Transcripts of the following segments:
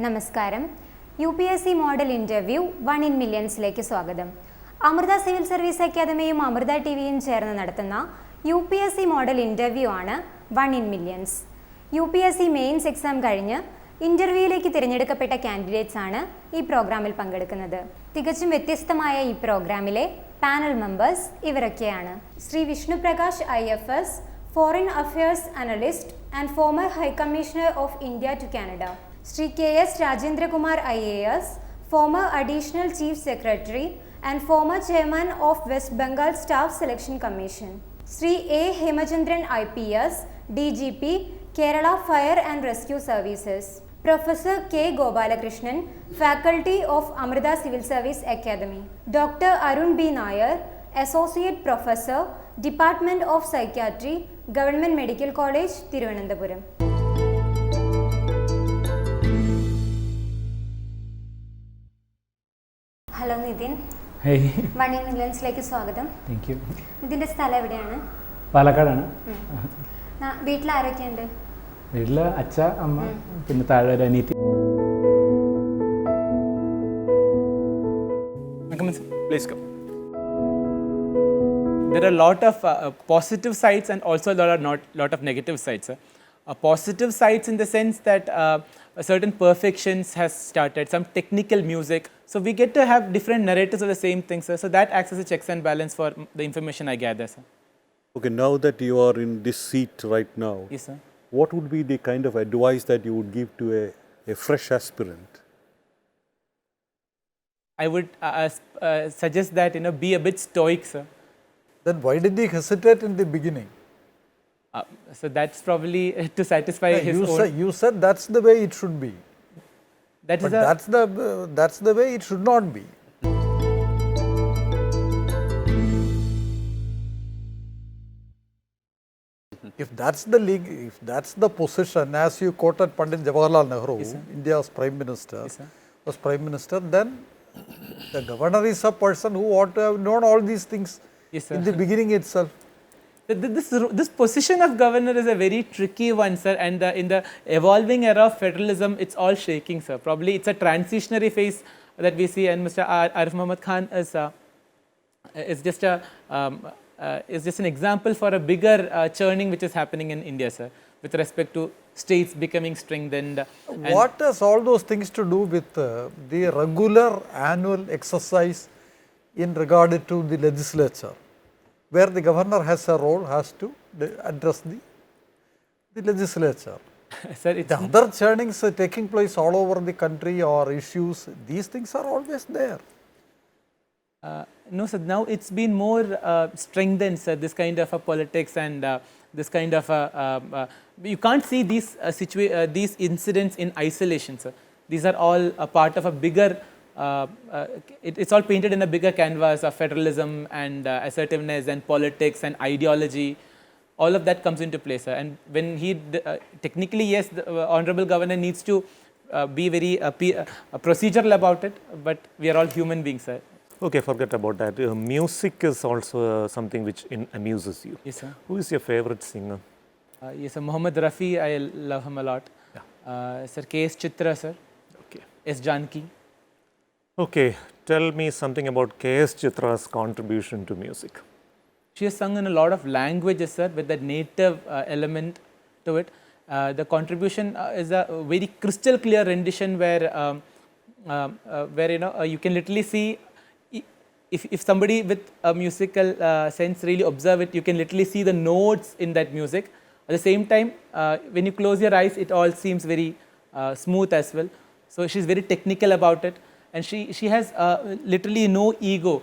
നമസ്കാരം. UPSC model interview 1 in Millionsലേക്ക് സ്വാഗതം. അമൃത സിവിൽ സർവീസ് അക്കാദമിയും അമൃത ടിവിയും ചേർന്ന് നടത്തുന്ന UPSC മോഡൽ ഇൻ്റർവ്യൂ ആണ് 1 in Millions. UPSC mains exam കഴിഞ്ഞ് ഇൻ്റർവ്യൂയിലേക്ക് തിരഞ്ഞെടുക്കപ്പെട്ട കാൻഡിഡേറ്റ്സ് ആണ് ഈ പ്രോഗ്രാമിൽ പങ്കെടുക്കുന്നത്. തികച്ചും വ്യത്യസ്തമായ ഈ പ്രോഗ്രാമിലെ പാനൽ മെമ്പേഴ്സ് ഇവരൊക്കെയാണ്: Shri Vishnu Prakash IFS, foreign affairs analyst and former high commissioner of India to Canada. Shri K.S. Rajendra Kumar IAS, former Additional Chief Secretary and former Chairman of West Bengal Staff Selection Commission. Shri A. Hemachandran IPS, DGP, Kerala Fire and Rescue Services. Professor K. Gopalakrishnan, Faculty of Amrita Civil Service Academy. Dr. Arun B. Nair, Associate Professor, Department of Psychiatry, Government Medical College, Thiruvananthapuram. Hello Nitin. 1 in Millionsലേക്ക് സ്വാഗതം. Thank you. ഇതിൻ്റെ സ്ഥലം എവിടെയാണ്? പാലക്കാടാണ്. വീട്ടിൽ ആരൊക്കെയുണ്ട്? വീട്ടിൽ അച്ഛ, അമ്മ, പിന്നെ താഴെ ഒരു അനിയത്തി. Please go. There are a lot of positive sides and also lot of negative sides. Positive sides in the sense that a certain perfections has started, some technical music. So we get to have different narratives of the same thing, sir. So that acts as a checks and balance for the information I gather, sir. Okay, now that you are in this seat right now, Yes, sir. what would be the kind of advice that you would give to a fresh aspirant? I would suggest that, be a bit stoic, sir. Then why did he hesitate in the beginning? So that's probably to satisfy his own. You said that's the way it should be. That is That's the way it should not be. If that's the league, if that's the position, as you quoted Pandit Jawaharlal Nehru, Yes, India's Prime Minister, Yes, sir. was Prime Minister, then the governor is a person who ought to have known all these things Yes, sir. in the beginning itself. This position of governor is a very tricky one, sir, and in the evolving era of federalism, it's all shaking, sir. Probably it's a transitionary phase that we see, and Mr. Arif Muhammad Khan is just an example for a bigger churning which is happening in India, sir, with respect to states becoming strengthened. What has all those things to do with the regular annual exercise in regard to the legislature, where the governor has a role, has to address the legislature? Sir, The other churnings taking place all over the country or issues, these things are always there. No, sir. Now it's been more strengthened, sir. This kind of politics and this kind of you can't see these incidents in isolation, sir. These are all a part of a bigger. It's all painted in a bigger canvas of federalism and assertiveness and politics and ideology. All of that comes into play, sir. And when he technically, yes, the honorable governor needs to be very procedural about it, but we are all human beings, sir. Okay, forget about that. Music is also something which amuses you. Yes, sir. Who is your favorite singer? Yes, sir. Muhammad Rafi, I love him a lot. Sir, K.S. Chitra, sir. Okay. S. Janki. Okay, tell me something about K.S. Chitra's contribution to music. She has sung in a lot of languages, sir, with that native element to it. The contribution is a very crystal clear rendition where you can literally see, if somebody with a musical sense really observe it, you can literally see the notes in that music. At the same time, when you close your eyes, it all seems very smooth as well. So she's very technical about it, and she has literally no ego.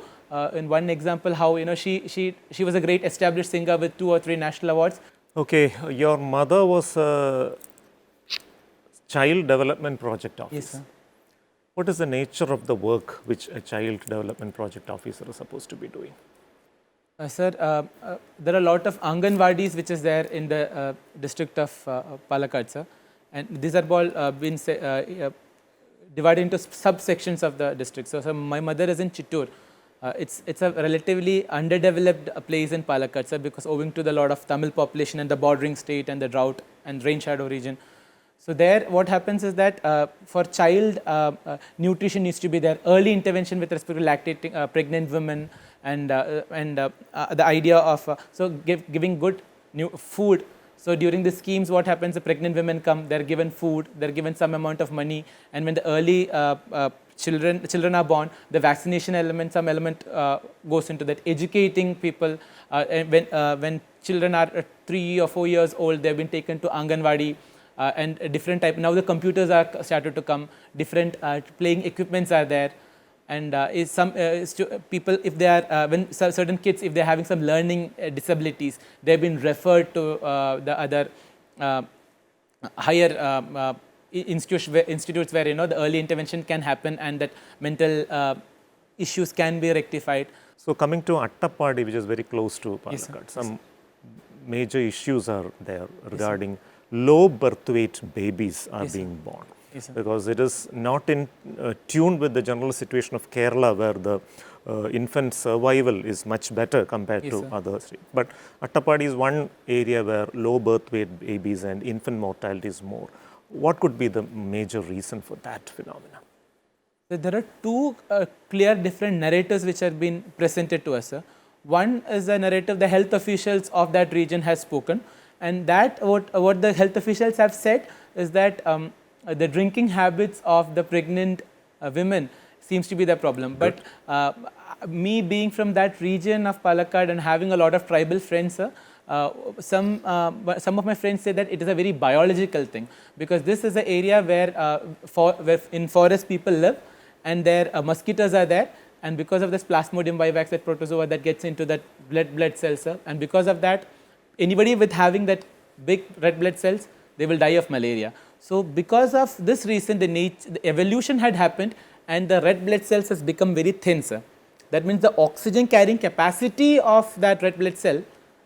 In one example, how she was a great established singer with 2 or 3 national awards. Okay, your mother was a child development project officer. Yes, sir. What is the nature of the work which a child development project officer is supposed to be doing? Sir, there are a lot of Anganwadis which is there in the district of Palakkad, sir, and these are all been divided into subsections of the district. So my mother is in Chittoor. It's a relatively underdeveloped place in Palakkad, sir, because owing to the lot of Tamil population and the bordering state and the drought and rain shadow region. So there, what happens is that for child, nutrition needs to be there. Early intervention with respect to lactating pregnant women, and the idea of giving good food. So during the schemes, what happens? The pregnant women come, they're given food, they're given some amount of money, and when the early children are born, the vaccination element, some element goes into that. Educating people, and when children are 3 or 4 years old, they've been taken to Anganwadi. And a different type. Now the computers are started to come. Different playing equipments are there, and people, if they are when certain kids, if they're having some learning disabilities, they've been referred to the other higher institutes where the early intervention can happen and that mental issues can be rectified. So coming to Attapadi, which is very close to Palakkad, Yes, some major issues are there regarding low birth weight babies are being born, because it is not in tune with the general situation of Kerala, where the infant survival is much better compared to other states. But Attapadi is one area where low birth weight babies and infant mortality is more. What could be the major reason for that phenomenon? So there are two clear different narratives which have been presented to us. One is the narrative the health officials of that region has spoken, and that what the health officials have said is that the drinking habits of the pregnant women seems to be the problem. But me being from that region of Palakkad and having a lot of tribal friends, some of my friends say that it is a very biological thing, because this is an area where in forest people live, and there mosquitoes are there, and because of this Plasmodium vivax, that protozoa that gets into that blood cells, and because of that, anybody with having that big red blood cells, they will die of malaria. So because of this reason, the evolution had happened, and the red blood cells has become very thin, sir. That means the oxygen carrying capacity of that red blood cell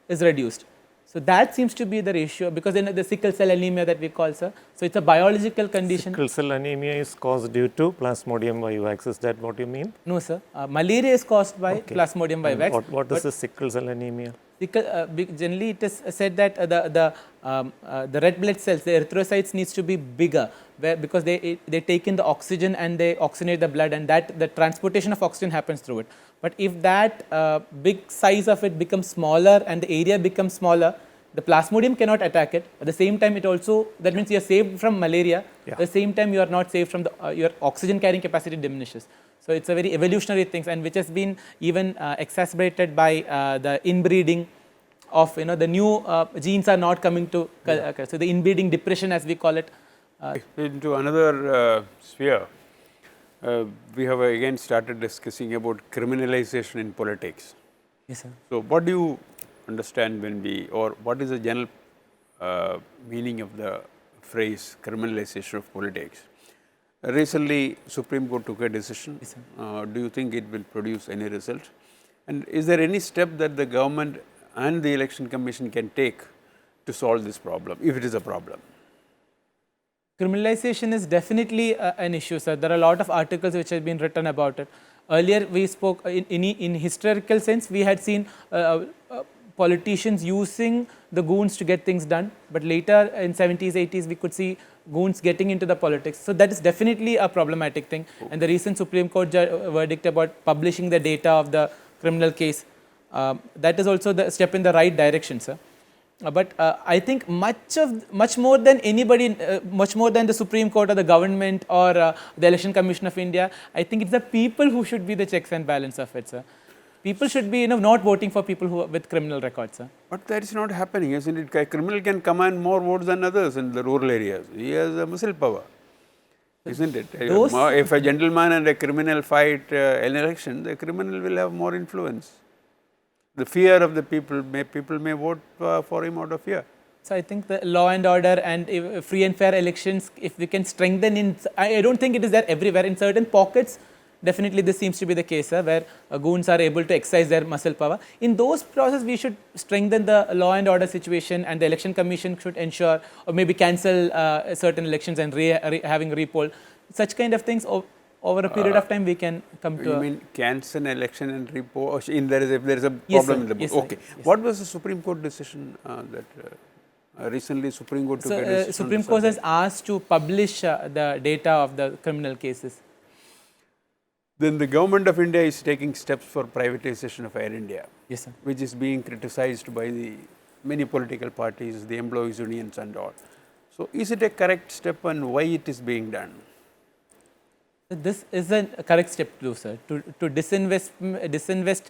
is reduced. So that seems to be the ratio, because in the sickle cell anemia that we call, sir. So it's a biological condition. Sickle cell anemia is caused due to Plasmodium vivax. Is that what you mean? No, sir. Malaria is caused by Plasmodium vivax. What is the sickle cell anemia? Generally, it is said that the red blood cells, the erythrocytes, needs to be bigger, because they take in the oxygen and they oxygenate the blood, and that the transportation of oxygen happens through it. But if that big size of it becomes smaller and the area becomes smaller, the Plasmodium cannot attack it. At the same time, it also, that means you are saved from malaria. At the same time, you are not saved from your oxygen carrying capacity diminishes. So it's a very evolutionary thing, and which has been even exacerbated by the inbreeding of the new genes are not coming to. So the inbreeding depression, as we call it. Into another sphere, we have again started discussing about criminalization in politics. Yes, sir. So what do you understand or what is the general meaning of the phrase criminalization of politics? Recently, Supreme Court took a decision. Yes, sir. Do you think it will produce any result? And is there any step that the government and the Election Commission can take to solve this problem, if it is a problem? Criminalization is definitely an issue, sir. There are a lot of articles which have been written about it. Earlier, we spoke in historical sense, we had seen politicians using the goons to get things done, but later in 70s, 80s, we could see goons getting into the politics. So that is definitely a problematic thing. And the recent Supreme Court verdict about publishing the data of the criminal case, that is also the step in the right direction, sir. But I think much more than anybody, much more than the Supreme Court or the government or the Election Commission of India, I think it's the people who should be the checks and balance of it, sir. People should be not voting for people who with criminal records, sir. But that is not happening, isn't it? A criminal can command more votes than others in the rural areas. He has a muscle power, isn't it? If a gentleman and a criminal fight an election, the criminal will have more influence. The fear of the people may vote for him out of fear. So I think the law and order and free and fair elections, if we can strengthen I don't think it is there everywhere. In certain pockets, definitely this seems to be the case, where goons are able to exercise their muscle power. In those processes, we should strengthen the law and order situation, and the Election Commission should ensure, or maybe cancel certain elections and having repoll. Such kind of things over a period of time we can come to. You mean cancel election and repoll? There is a problem in the book. Yes, okay. Yes. What was the Supreme Court decision that recently Supreme Court took So, a decision on Supreme the Court has subject. asked to publish the data of the criminal cases. Then the government of India is taking steps for privatization of Air India, Yes, sir. which is being criticized by the many political parties, the employees unions and all. So is it a correct step and why it is being done? This is a correct step to do, sir. To disinvest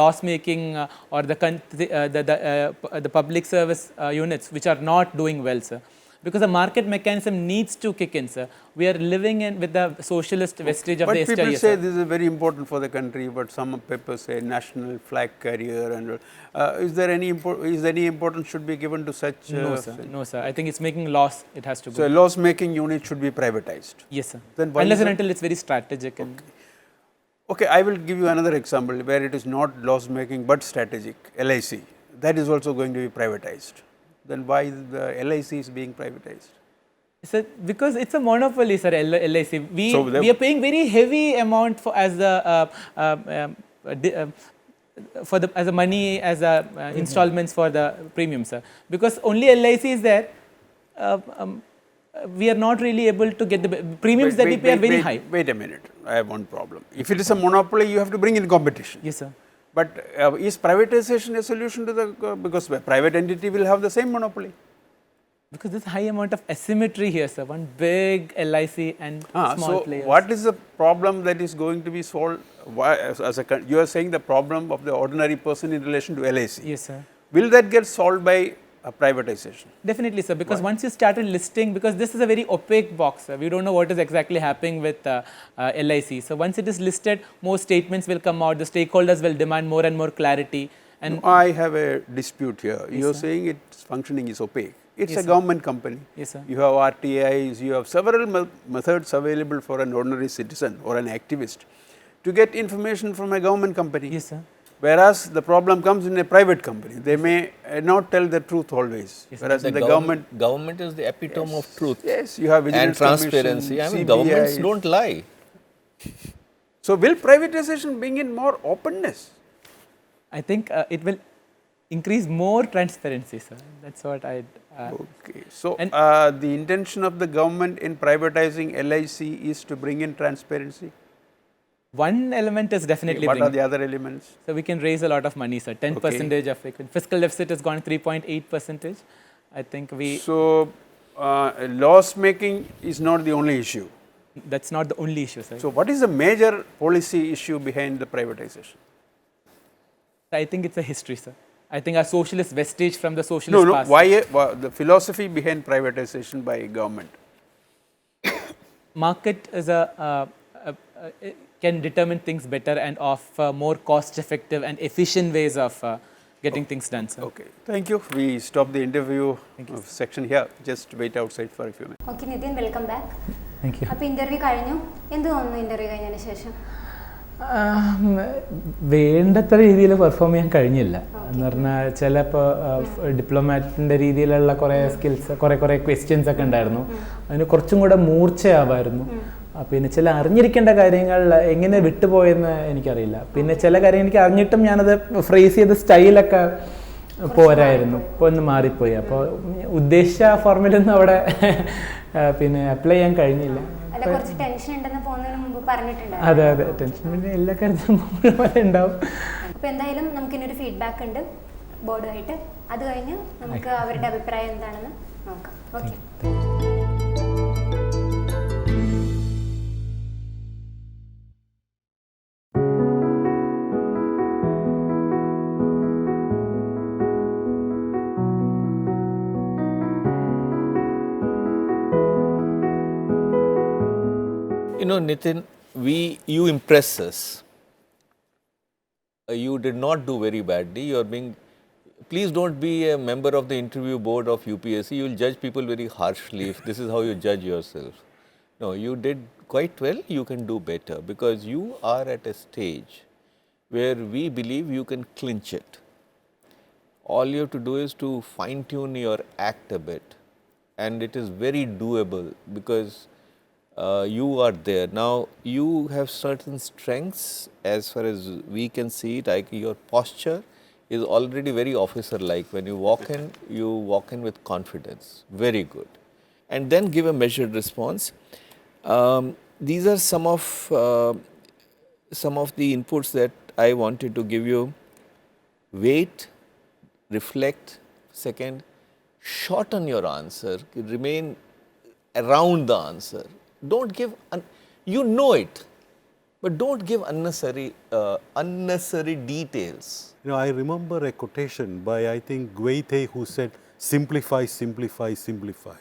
loss making or the public service units which are not doing well, sir. Because the market mechanism needs to kick in, sir. We are living in with the socialist vestige of But the people STI, say sir. this is very important for the country, but some papers say national flag carrier and is there any importance should be given to such? No, sir. No, sir. I think it's making loss. It has to go. So a loss making unit should be privatized. Yes, sir. Then why Unless is and it- until it's very strategic. And Okay, I will give you another example where it is not loss making but strategic, LIC. That is also going to be privatized. Then why the LIC is being privatized? Sir, because it's a monopoly, sir. LIC. So We are paying very heavy amount for as the as a money as a installments for the premium, sir. Because only LIC is there. We are not really able to get the premiums that we pay are very high. Wait a minute, I have one problem. If it is a monopoly, you have to bring in competition. Yes, sir. But is privatization a solution to the, because a private entity will have the same monopoly? Because there's high amount of asymmetry here, sir. One big LIC and small So players. what is the problem that is going to be solved? Why, you are saying the problem of the ordinary person in relation to LIC. Yes, sir. Will that get solved by privatization? Definitely, sir. Because once you started listing, because this is a very opaque box, sir. We don't know what is exactly happening with LIC. So once it is listed, more statements will come out. The stakeholders will demand more and more clarity. And I have a dispute here. You are saying its functioning is opaque. It's Yes, a sir. government company. Yes, sir. You have RTIs, you have several methods available for an ordinary citizen or an activist to get information from a government company. yes, sir. Whereas the problem comes in a private company. They may not tell the truth always. Yes, Whereas The in the government, government is the epitome of truth yes, you have and vigilance transparency. commission, I mean, CBI. governments don't lie. So will privatization bring in more openness? I think it will increase more transparency, sir. That's what I. Okay. So And- the intention of the government in privatizing LIC is to bring in transparency. One element is definitely What are bringing. the other elements? So we can raise a lot of money, sir. 10% of fiscal deficit has gone 3.8%. I think we. So loss making is not the only issue. That's not the only issue, sir. So what is the major policy issue behind the privatization? I think it's a history, sir. I think a socialist vestige from the socialist No, past. why the philosophy behind privatization by government? Market is can determine things better and offer more cost-effective and efficient ways of getting things done, sir. Okay, thank you. We stop the interview section here. Just wait outside for a few minutes. Okay Nitin welcome back. Thank you. അപ്പോൾ interview കഴിഞ്ഞു. എന്ത് തോന്നുന്നു interview കഴിഞ്ഞതിന് ശേഷം? വേണ്ടത്ര രീതിയിൽ perform ചെയ്യാൻ കഴിഞ്ഞില്ല എന്ന് പറഞ്ഞാൽ ചിലപ്പോൾ ഡിപ്ലോമാറ്റിൻ്റെ രീതിയിലുള്ള കുറേ സ്കിൽസ് കുറേ ക്വസ്റ്റ്യൻസ് ഒക്കെ ഉണ്ടായിരുന്നു. അതിന് കുറച്ചും കൂടെ മൂർച്ചയാവായിരുന്നു. പിന്നെ ചില അറിഞ്ഞിരിക്കേണ്ട കാര്യങ്ങൾ എങ്ങനെ വിട്ടുപോയെന്ന് എനിക്കറിയില്ല. പിന്നെ ചില കാര്യം എനിക്ക് അറിഞ്ഞിട്ടും ഞാനത് ഫ്രേസ് ചെയ്ത സ്റ്റൈലൊക്കെ പോരായിരുന്നു. ഇപ്പോൾ ഒന്ന് മാറിപ്പോയി. അപ്പോൾ ഉദ്ദേശിച്ച ഫോർമുലൊന്നും അവിടെ പിന്നെ അപ്ലൈ ചെയ്യാൻ കഴിഞ്ഞില്ല. അല്ല, കുറച്ച് ടെൻഷൻ ഉണ്ടെന്ന് പോകുന്നതിന് മുമ്പ് പറഞ്ഞിട്ടുണ്ടായിരുന്നു. അതെ ടെൻഷൻ പിന്നെ എല്ലാ കാര്യത്തിലും മുഴുവൻ ഉണ്ടാവും. അപ്പോൾ എന്തായാലും നമുക്കിനൊരു ഫീഡ്ബാക്ക് ഉണ്ട് ബോർഡുമായിട്ട്. അത് കഴിഞ്ഞ് നമുക്ക് അവരുടെ അഭിപ്രായം എന്താണെന്ന് നോക്കാം. Okay. You know, Nitin, you impress us. You did not do very badly. You are being. Please don't be a member of the interview board of UPSC. You will judge people very harshly if this is how you judge yourself. No, you did quite well. You can do better because you are at a stage where we believe you can clinch it. All you have to do is to fine tune your act a bit, and it is very doable because you are there. Now, you have certain strengths as far as we can see it, like your posture is already very officer-like. When you walk in with confidence. Very good. And then give a measured response. These are some of the inputs that I wanted to give you. Wait, reflect. Second, shorten your answer. Remain around the answer. Don't give, you know it, but don't give unnecessary details. You know, I remember a quotation by, I think, Goethe, who said, simplify, simplify, simplify.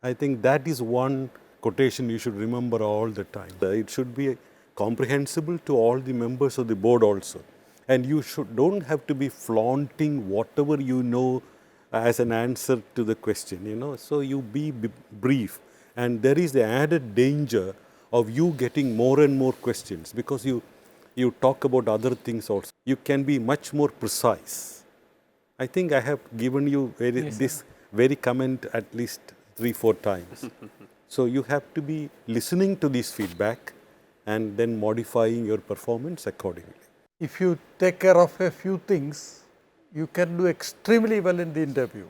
I think that is one quotation you should remember all the time. It should be comprehensible to all the members of the board also. And you don't have to be flaunting whatever you know as an answer to the question, you know. So you be brief. And there is the added danger of you getting more and more questions because you talk about other things also. You can be much more precise. I think I have given you this very comment at least 3-4 times. So you have to be listening to this feedback and then modifying your performance accordingly. If you take care of a few things, you can do extremely well in the interview.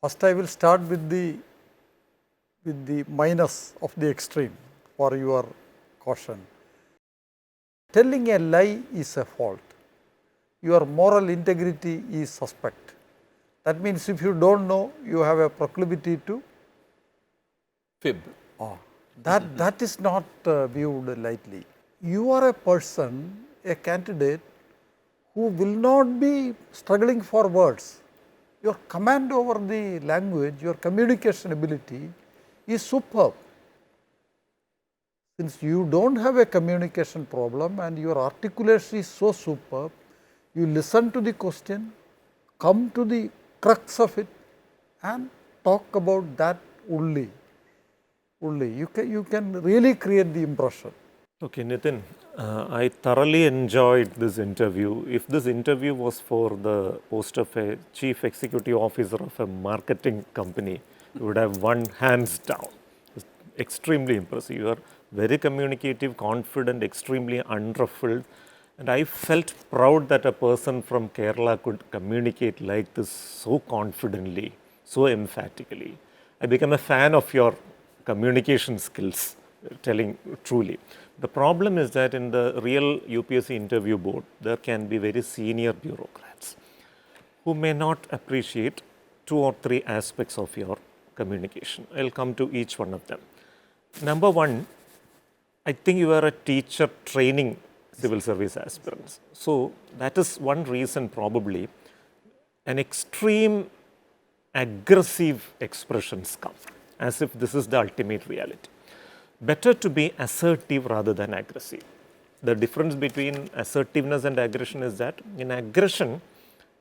First, I will start with the minus of the extreme for your caution. Telling a lie is a fault. Your moral integrity is suspect. That means if you don't know, you have a proclivity to fib. That is not viewed lightly. You are a person, a candidate who will not be struggling for words. Your command over the language, your communication ability is superb. Since you don't have a communication problem and your articulation is so superb, you listen to the question, come to the crux of it and talk about that only. You can really create the impression. Okay, Nitin, I thoroughly enjoyed this interview. If this interview was for the post of a chief executive officer of a marketing company, you would have won hands down. It's extremely impressive. You are very communicative, confident, extremely unruffled. And I felt proud that a person from Kerala could communicate like this so confidently, so emphatically. I became a fan of your communication skills, telling truly. The problem is that in the real UPSC interview board, there can be very senior bureaucrats who may not appreciate 2 or 3 aspects of your communication. I'll come to each one of them. Number one, I think you are a teacher training civil service aspirants. So that is one reason probably an extreme aggressive expressions come as if this is the ultimate reality. Better to be assertive rather than aggressive. The difference between assertiveness and aggression is that in aggression,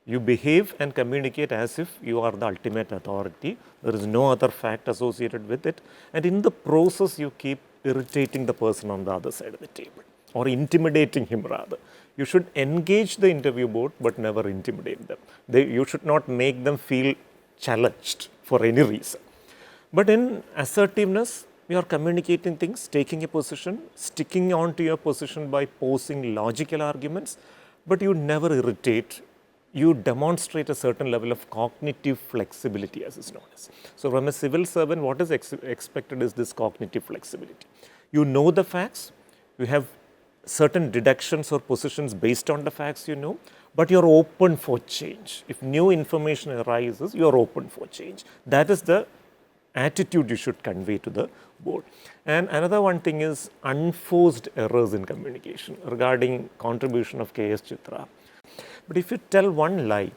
you behave and communicate as if you are the ultimate authority. There is no other fact associated with it. And in the process, you keep irritating the person on the other side of the table or intimidating him rather. You should engage the interview board but never intimidate them. You should not make them feel challenged for any reason. But in assertiveness, you are communicating things, taking a position, sticking on to your position by posing logical arguments, but you never irritate. You demonstrate a certain level of cognitive flexibility, as is known as. So from a civil servant, what is expected is this cognitive flexibility. You know the facts, you have certain deductions or positions based on the facts you know, but you're open for change. If new information arises, you're open for change. That is the attitude you should convey to the board. And another one thing is unforced errors in communication regarding contribution of K.S. Chitra. But if you tell one lie,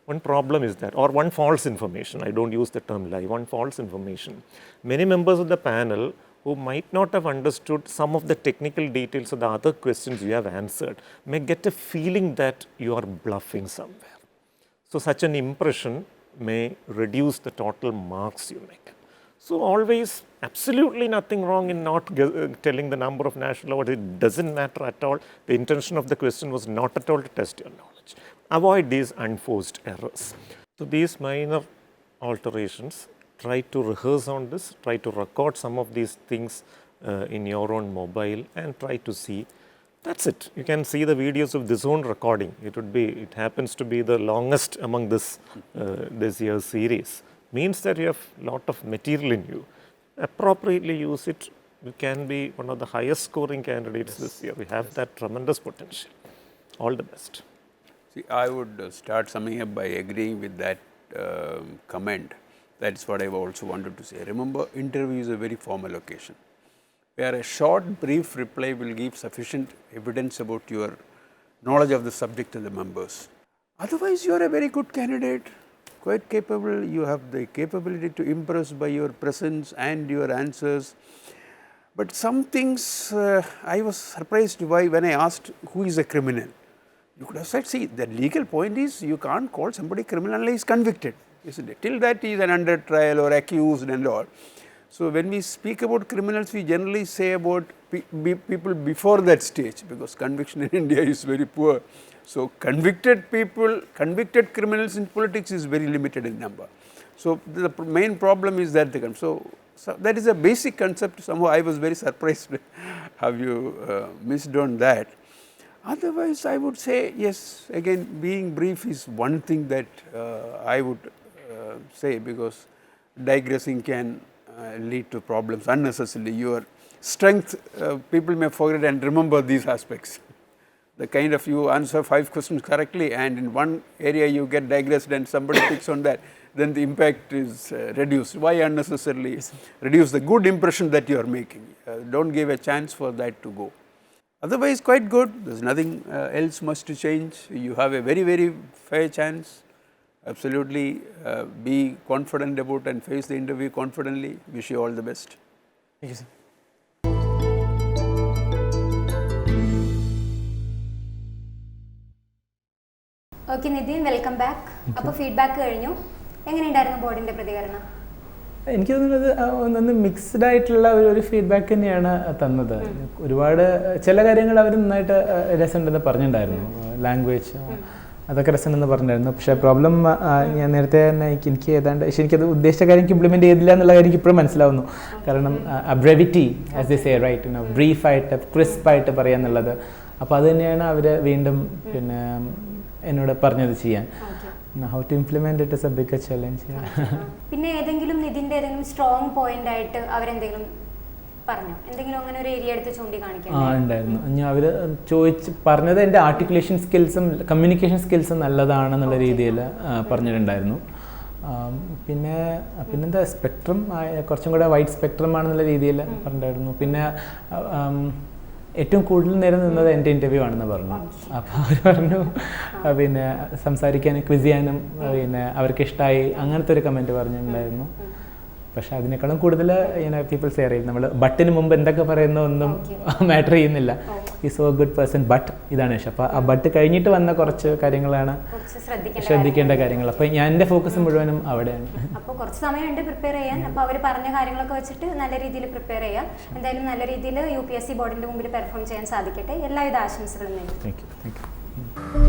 one problem is that, or one false information, I don't use the term lie, one false information, many members of the panel who might not have understood some of the technical details of the other questions you have answered may get a feeling that you are bluffing somewhere. So such an impression may reduce the total marks you make. So always absolutely nothing wrong in not telling the number of national awards. It doesn't matter at all. The intention of the question was not at all to test your knowledge. Avoid these unforced errors. So these minor alterations, try to rehearse on this, try to record some of these things in your own mobile and try to see That's it. You can see the videos of this own recording. It happens to be the longest among this year's series. Means that you have a lot of material in you. Appropriately use it. You can be one of the highest scoring candidates this year. We have that tremendous potential. All the best. See, I would start summing up by agreeing with that comment. That's what I also wanted to say. Remember, interview is a very formal occasion, where a short, brief reply will give sufficient evidence about your knowledge of the subject and the members. Otherwise, you are a very good candidate, quite capable. You have the capability to impress by your presence and your answers. But some things I was surprised by when I asked who is a criminal. You could have said, see, the legal point is you can't call somebody criminal unless he is convicted, isn't it? Till that he is an under trial or accused and all. So, when we speak about criminals, we generally say about people before that stage, because conviction in India is very poor. So, convicted people, convicted criminals in politics is very limited in number. So, the main problem is that so that is a basic concept. Somehow I was very surprised how you missed on that. Otherwise, I would say yes, again being brief is one thing that I would say, because digressing can lead to problems unnecessarily. Your strength, people may forget and remember these aspects. The kind of you answer 5 questions correctly and in one area you get digressed and somebody picks on that, then the impact is reduced. Why unnecessarily reduce the good impression that you are making? Don't give a chance for that to go. Otherwise, quite good. There's nothing else much to change. You have a very, very fair chance. Absolutely be confident about and face the interview confidently. Wish you all the best. Thank you, sir. Okay Nitin, welcome back. അപ്പോൾ feedback കഴിഞ്ഞു. എങ്ങനെയുണ്ടായിരുന്നു ബോർഡിൻ്റെ പ്രതികരണം? എനിക്ക് തോന്നുന്നത് ഒന്ന് mixed ആയിട്ടുള്ള ഒരു ഫീഡ്ബാക്ക് തന്നെയാണ് തന്നത്. ഒരുപാട് ചില കാര്യങ്ങൾ അവർ നന്നായിട്ട് രസമുണ്ടെന്ന് പറഞ്ഞിട്ടുണ്ടായിരുന്നു. ലാംഗ്വേജ് അതൊക്കെ രസമുണ്ടെന്ന് പറഞ്ഞിട്ടുണ്ടായിരുന്നു. പക്ഷേ പ്രോബ്ലം ഞാൻ നേരത്തെ തന്നെ എനിക്ക് ഏതാണ്ട് പക്ഷേ എനിക്കത് ഉദ്ദേശിച്ച കാര്യം എനിക്ക് ഇംപ്ലിമെൻറ്റ് ചെയ്തില്ല എന്നുള്ള കാര്യം എനിക്ക് ഇപ്പോഴും മനസ്സിലാവുന്നു. കാരണം brevity as they say right, ബ്രീഫായിട്ട് ക്രിസ്പായിട്ട് പറയാന്നുള്ളത്. അപ്പോൾ അത് തന്നെയാണ് അവർ വീണ്ടും പിന്നെ എന്നോട് പറഞ്ഞത് ചെയ്യാൻ. How to implement it is a bigger challenge. പിന്നെ ഏതെങ്കിലും നിതിൻ്റെ ഏതെങ്കിലും സ്ട്രോങ് പോയിന്റ് ആയിട്ട് അവരെന്തെങ്കിലും പറഞ്ഞു? എന്തെങ്കിലും അങ്ങനെ ഒരു ഏരിയ എടുത്ത് ചൂണ്ടിക്കാണിക്കാൻ? ഉണ്ടായിരുന്നു. ഞാൻ അവർ പറഞ്ഞത് എൻ്റെ ആർട്ടിക്കുലേഷൻ സ്കിൽസും കമ്മ്യൂണിക്കേഷൻ സ്കിൽസും നല്ലതാണെന്നുള്ള രീതിയിൽ പറഞ്ഞിട്ടുണ്ടായിരുന്നു. പിന്നെന്താ സ്പെക്ട്രം കുറച്ചും കൂടെ വൈഡ് സ്പെക്ട്രം ആണെന്നുള്ള രീതിയിൽ പറഞ്ഞിട്ടുണ്ടായിരുന്നു. പിന്നെ ഏറ്റവും കൂടുതൽ നേരം നിന്നത് എൻ്റെ ഇൻ്റർവ്യൂ ആണെന്ന് പറഞ്ഞു. അപ്പോൾ അവർ പറഞ്ഞു പിന്നെ സംസാരിക്കാനും ക്വിസ് ചെയ്യാനും പിന്നെ അവർക്ക് ഇഷ്ടമായി, അങ്ങനത്തെ ഒരു കമൻറ്റ് പറഞ്ഞിട്ടുണ്ടായിരുന്നു. പക്ഷേ അതിനേക്കാളും കൂടുതൽ ഇങ്ങനെ പീപ്പിൾ ഷെയർ ചെയ്യും. നമ്മൾ ബട്ടിന് മുമ്പ് എന്തൊക്കെ പറയുന്ന ഒന്നും മാറ്റർ ചെയ്യുന്നില്ല. Is so good person but ഇതാണ് ഇഷ്ടം. അപ്പോൾ ആ ബട്ട് കഴിഞ്ഞിട്ട് വന്ന കുറച്ച് കാര്യങ്ങളാണ് ശ്രദ്ധിക്കേണ്ട കാര്യങ്ങൾ. അപ്പോൾ ഞാൻ എൻ്റെ ഫോക്കസ് മുഴുവനും അവിടെയാണ്. അപ്പോൾ കുറച്ച് സമയമുണ്ട് പ്രിപ്പയർ ചെയ്യാൻ. അപ്പോൾ അവർ പറഞ്ഞ കാര്യങ്ങളൊക്കെ വെച്ചിട്ട് നല്ല രീതിയിൽ പ്രിപ്പയർ ചെയ്യാം. എന്തായാലും നല്ല രീതിയിൽ UPSC ബോർഡിൻ്റെ മുമ്പിൽ പെർഫോം ചെയ്യാൻ സാധിക്കട്ടെ. എല്ലാവിധ ആശംസകളും നേരുന്നു. Thank you.